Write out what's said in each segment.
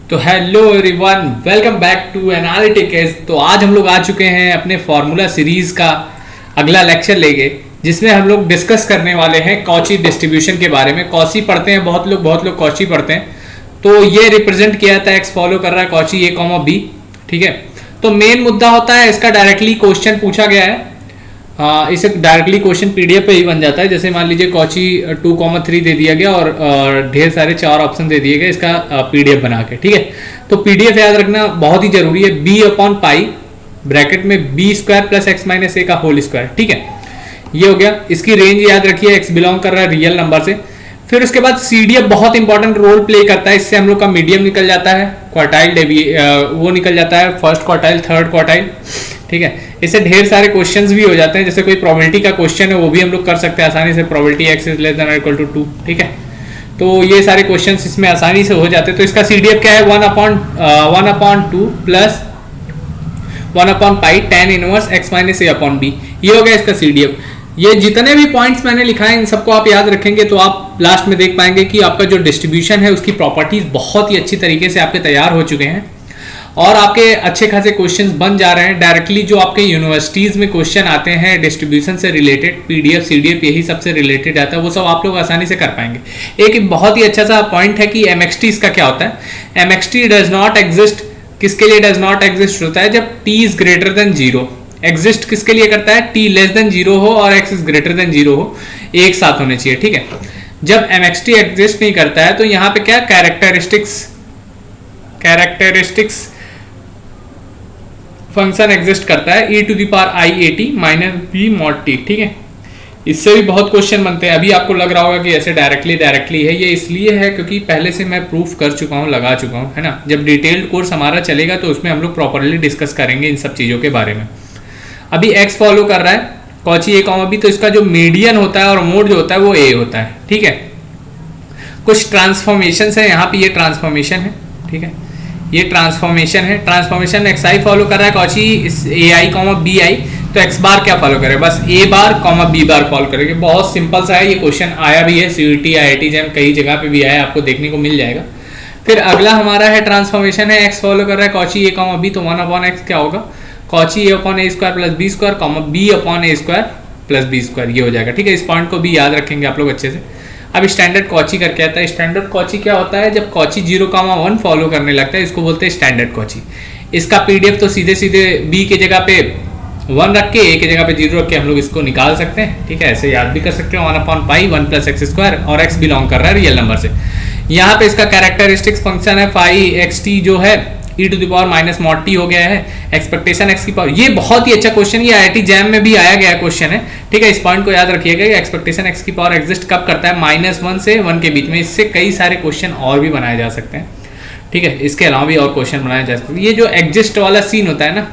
तो hello everyone, welcome back to analytics. तो आज हम लोग आ चुके हैं अपने फार्मूला सीरीज का अगला लेक्चर लेके, जिसमें हम लोग डिस्कस करने वाले हैं कॉची डिस्ट्रीब्यूशन के बारे में। कॉची पढ़ते हैं बहुत लोग कॉची पढ़ते हैं। तो ये रिप्रेजेंट किया था, एक्स फॉलो कर रहा है कॉची ए कॉमा बी, ठीक है। तो मेन मुद्दा होता है इसका, डायरेक्टली क्वेश्चन पूछा गया है। इसे डायरेक्टली क्वेश्चन पीडीएफ पे ही बन जाता है। जैसे मान लीजिए कॉची 2,3 दे दिया गया और ढेर सारे 4 ऑप्शन दे दिए गए इसका पीडीएफ बना के, ठीक है। तो पीडीएफ याद रखना बहुत ही जरूरी है। बी अपॉन पाई ब्रैकेट में B square plus X minus A का होल स्क्वायर, ठीक है। ये हो गया। इसकी रेंज याद रखिए, एक्स बिलोंग कर रहा है रियल नंबर से। फिर उसके बाद सीडीएफ बहुत इंपॉर्टेंट रोल प्ले करता है। इससे हम लोग का मीडियम निकल जाता है, क्वार्टाइल वो निकल जाता है, फर्स्ट क्वार्टाइल, थर्ड क्वार्टाइल, ठीक है। इससे ढेर सारे क्वेश्चंस भी हो जाते हैं। जैसे कोई प्रोबेबिलिटी का क्वेश्चन है वो भी हम लोग कर सकते हैं आसानी से, probability x is less than और इक्वल टू 2, ठीक है। तो ये सारे क्वेश्चंस इसमें आसानी से हो जाते हैं। तो इसका सीडीएफ क्या है, 1/2 प्लस 1/पाई tan inverse X minus A upon B. ये हो गया इसका सीडीएफ। ये जितने भी पॉइंट्स मैंने लिखा है इन सबको आप याद रखेंगे तो आप लास्ट में देख पाएंगे कि आपका जो डिस्ट्रीब्यूशन है उसकी प्रॉपर्टीज बहुत ही अच्छी तरीके से आपके तैयार हो चुके हैं और आपके अच्छे खासे क्वेश्चंस बन जा रहे हैं। डायरेक्टली जो आपके यूनिवर्सिटीज में क्वेश्चन आते हैं डिस्ट्रीब्यूशन से रिलेटेड, पीडीएफ सीडीएफ यही सबसे रिलेटेड आता है, वो सब आप लोग आसानी से कर पाएंगे। एक बहुत ही अच्छा सा पॉइंट है कि एमएक्सटी इसका क्या होता है। एमएक्सटी डज नॉट एग्जिस्ट, किसके लिए डज नॉट एग्जिस्ट होता है, जब T is greater than 0। Exist किसके लिए करता है, टी लेस देन 0 हो और एक्स इज ग्रेटर देन 0 हो, एक साथ होने चाहिए, ठीक है। जब एमएक्सटी एग्जिस्ट नहीं करता है तो यहाँ पे क्या कैरेक्टरिस्टिक्स फंक्शन एग्जिस्ट करता है, e to the power i at minus b mod t, ठीक है। इससे भी बहुत क्वेश्चन बनते हैं। अभी आपको लग रहा होगा कि ऐसे डायरेक्टली है, ये इसलिए है क्योंकि पहले से मैं प्रूफ कर चुका हूँ, लगा चुका हूँ, है ना। जब डिटेल्ड कोर्स हमारा चलेगा तो उसमें हम लोग प्रॉपरली डिस्कस करेंगे इन सब चीज़ों के बारे में। अभी एक्स फॉलो कर रहा है कॉची ए कॉमा बी, तो इसका जो मीडियन होता है और मोड जो होता है वो ए होता है, ठीक है। कुछ ट्रांसफॉर्मेशन है यहाँ पे, ये ट्रांसफॉर्मेशन है, ठीक है। ये ट्रांसफॉर्मेशन है, ट्रांसफॉर्मेशन एक्स आई फॉलो कर रहा है Cauchy A I comma B I, तो एक्स बार क्या फॉलो करे, बस A bar comma B bar follow करेंगे। बहुत सिंपल सा है, ये क्वेश्चन आया भी है सीईटी आईआईटी जैम कई जगह पे भी आया, आपको देखने को मिल जाएगा। फिर अगला हमारा है ट्रांसफॉर्मेशन है, एक्स फॉलो कर रहा है कॉची ए कॉमा बी, तो 1/x क्या होगा, Cauchy A upon A square plus B square comma B upon A square plus B square, ये हो जाएगा, ठीक है। इस पॉइंट को भी याद रखेंगे आप लोग अच्छे से। अब स्टैंडर्ड कॉची करके आता है। स्टैंडर्ड कॉची क्या होता है, जब कॉची 0,1 फॉलो करने लगता है, इसको बोलते हैं स्टैंडर्ड कॉची। इसका पीडीएफ तो सीधे बी के जगह पे 1 रख के, ए के जगह पे 0 रख के हम लोग इसको निकाल सकते हैं, ठीक है। ऐसे याद भी कर सकते हैं, 1/पाई 1 प्लस एक्स स्क्वायर, और एक्स बिलोंग कर रहा है रियल नंबर से। यहाँ पे इसका कैरेक्टरिस्टिक्स फंक्शन है फाई एक्स टी, जो है e to the power minus mod T हो गया है, एक्सपेक्टेशन एक्स की पावर। ये बहुत ही अच्छा क्वेश्चन, ये आईआईटी जैम में भी आया गया क्वेश्चन है, ठीक है। इस पॉइंट को याद रखिएगा कि एक्सपेक्टेशन एक्स की पावर एग्जिस्ट कब करता है, -1 से 1 के बीच में। इससे कई सारे क्वेश्चन और भी बनाए जा सकते हैं, ठीक है। इसके अलावा भी और क्वेश्चन बनाए जा सकते हैं। ये जो एग्जिस्ट वाला सीन होता है ना,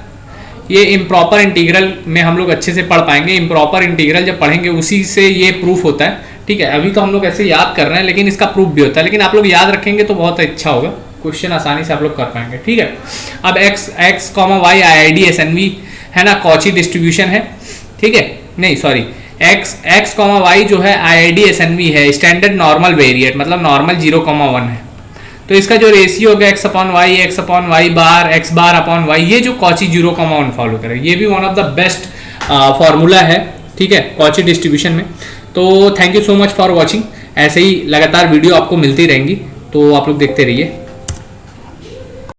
ये इम्प्रॉपर इंटीग्रल में हम लोग अच्छे से पढ़ पाएंगे। इम्प्रॉपर इंटीग्रल जब पढ़ेंगे उसी से ये प्रूफ होता है, ठीक है। अभी तो हम लोग ऐसे याद कर रहे हैं, लेकिन इसका प्रूफ भी होता है। लेकिन आप लोग याद रखेंगे तो बहुत अच्छा होगा, क्वेश्चन आसानी से आप लोग कर पाएंगे, ठीक है। अब x comma Y IID SNV है ना, कॉची डिस्ट्रीब्यूशन है, ठीक है। नहीं सॉरी, x कॉमा वाई जो है IID SNV है, स्टैंडर्ड नॉर्मल वेरिएट, मतलब नॉर्मल 0,1 है। तो इसका जो रेशियो होगा x अपॉन वाई बार x बार अपॉन वाई, ये जो कॉची 0,1 फॉलो करे, ये भी one of the best formula है, ठीक है, कॉची डिस्ट्रीब्यूशन में। तो thank you so much for watching. ऐसे ही लगातार वीडियो आपको मिलती रहेंगी, तो आप लोग देखते रहिए।